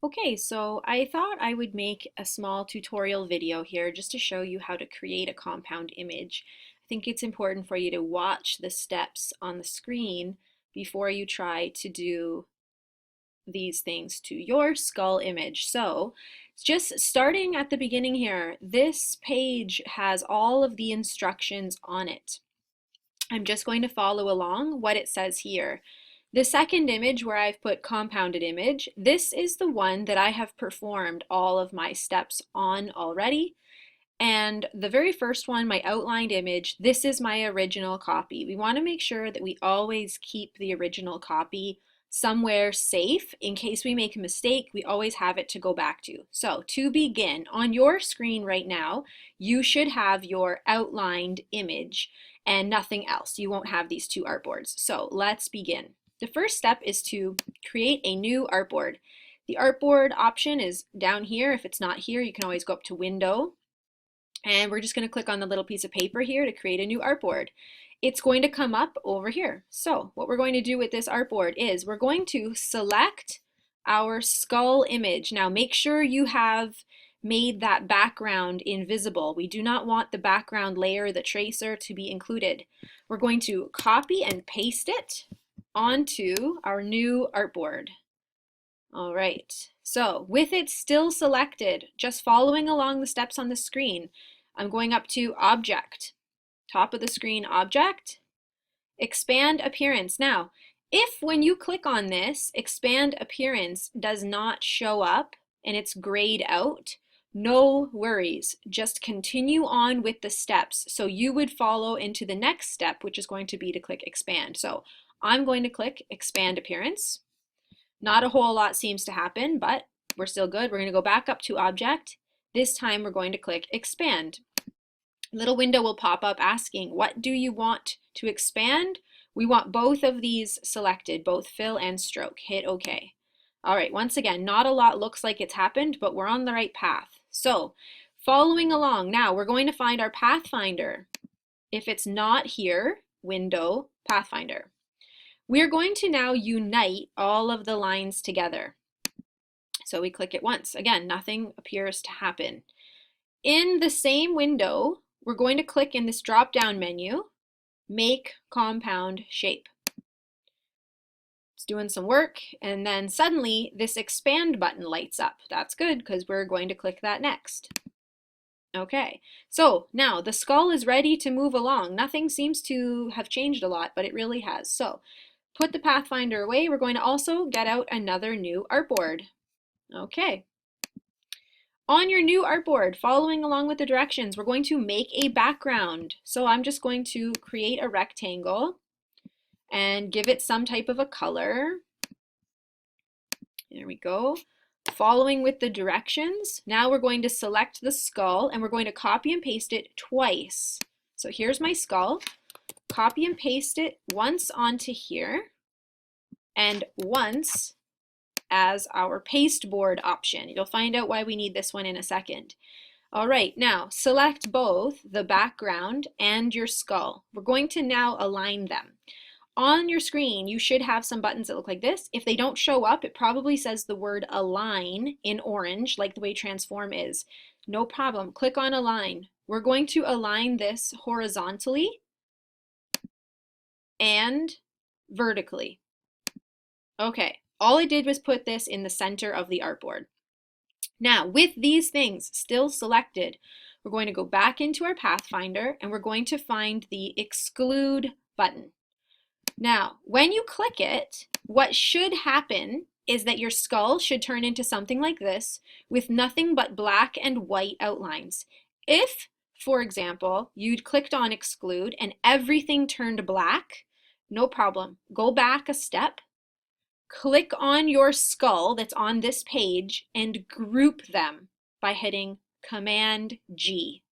Okay, so I thought I would make a small tutorial video here just to show you how to create a compound image. I think it's important for you to watch the steps on the screen before you try to do these things to your skull image. So just starting at the beginning here, this page has all of the instructions on it. I'm just going to follow along what it says here. The second image where I've put compounded image, this is the one that I have performed all of my steps on already. And the very first one, my outlined image, this is my original copy. We want to make sure that we always keep the original copy somewhere safe. In case we make a mistake, we always have it to go back to. So to begin, on your screen right now, you should have your outlined image and nothing else. You won't have these two artboards. So let's begin. The first step is to create a new artboard. The artboard option is down here. If it's not here, you can always go up to Window. And we're just going to click on the little piece of paper here to create a new artboard. It's going to come up over here. So what we're going to do with this artboard is we're going to select our skull image. Now make sure you have made that background invisible. We do not want the background layer, the tracer, to be included. We're going to copy and paste it onto our new artboard. All right, so with it still selected, just following along the steps on the screen, I'm going up to Object, top of the screen, Object, Expand Appearance. Now, if when you click on this, Expand Appearance does not show up and it's grayed out, no worries, just continue on with the steps. So you would follow into the next step, which is going to be to click Expand. So I'm going to click Expand Appearance. Not a whole lot seems to happen, but we're still good. We're going to go back up to Object. This time we're going to click Expand. A little window will pop up asking, what do you want to expand? We want both of these selected, both fill and stroke. Hit OK. All right, once again, not a lot looks like it's happened, but we're on the right path. So following along, now we're going to find our Pathfinder. If it's not here, Window, Pathfinder. We're going to now unite all of the lines together. So we click it once. Again, nothing appears to happen. In the same window, we're going to click in this drop-down menu, Make Compound Shape. It's doing some work, and then suddenly this Expand button lights up. That's good because we're going to click that next. Okay, so now the skull is ready to move along. Nothing seems to have changed a lot, but it really has. So put the Pathfinder away. We're going to also get out another new artboard. Okay. On your new artboard, following along with the directions, we're going to make a background. So I'm just going to create a rectangle and give it some type of a color. There we go. Following with the directions, now we're going to select the skull and we're going to copy and paste it twice. So here's my skull. Copy and paste it once onto here and once as our pasteboard option. You'll find out why we need this one in a second. All right, now select both the background and your skull. We're going to now align them. On your screen, you should have some buttons that look like this. If they don't show up, it probably says the word align in orange, like the way Transform is. No problem, click on Align. We're going to align this horizontally and vertically. Okay, all I did was put this in the center of the artboard. Now, with these things still selected, we're going to go back into our Pathfinder and we're going to find the Exclude button. Now, when you click it, what should happen is that your skull should turn into something like this with nothing but black and white outlines. If, for example, you'd clicked on Exclude and everything turned black, no problem. Go back a step, click on your skull that's on this page and group them by hitting Command G.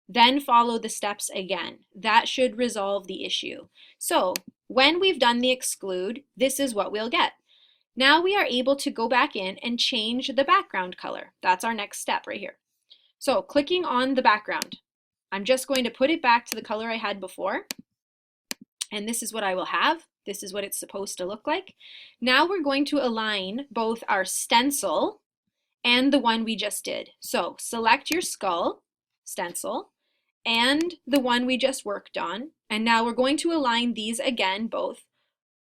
Then follow the steps again. That should resolve the issue. So when we've done the exclude, this is what we'll get. Now we are able to go back in and change the background color. That's our next step right here. So clicking on the background, I'm just going to put it back to the color I had before. And this is what I will have. This is what it's supposed to look like. Now we're going to align both our stencil and the one we just did. So select your skull, stencil, and the one we just worked on. And now we're going to align these again, both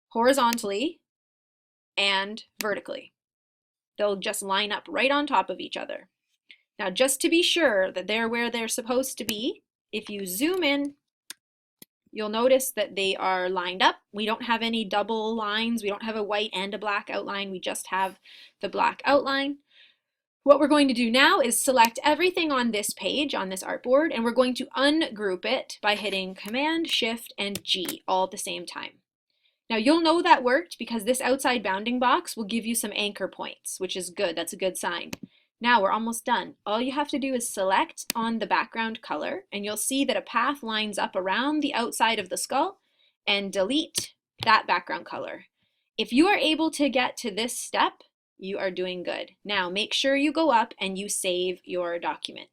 horizontally and vertically. They'll just line up right on top of each other. Now, just to be sure that they're where they're supposed to be, if you zoom in, you'll notice that they are lined up. We don't have any double lines. We don't have a white and a black outline. We just have the black outline. What we're going to do now is select everything on this page, on this artboard, and we're going to ungroup it by hitting Command, Shift, and G all at the same time. Now you'll know that worked because this outside bounding box will give you some anchor points, which is good. That's a good sign. Now we're almost done. All you have to do is select on the background color, and you'll see that a path lines up around the outside of the skull, and delete that background color. If you are able to get to this step, you are doing good. Now make sure you go up and you save your document.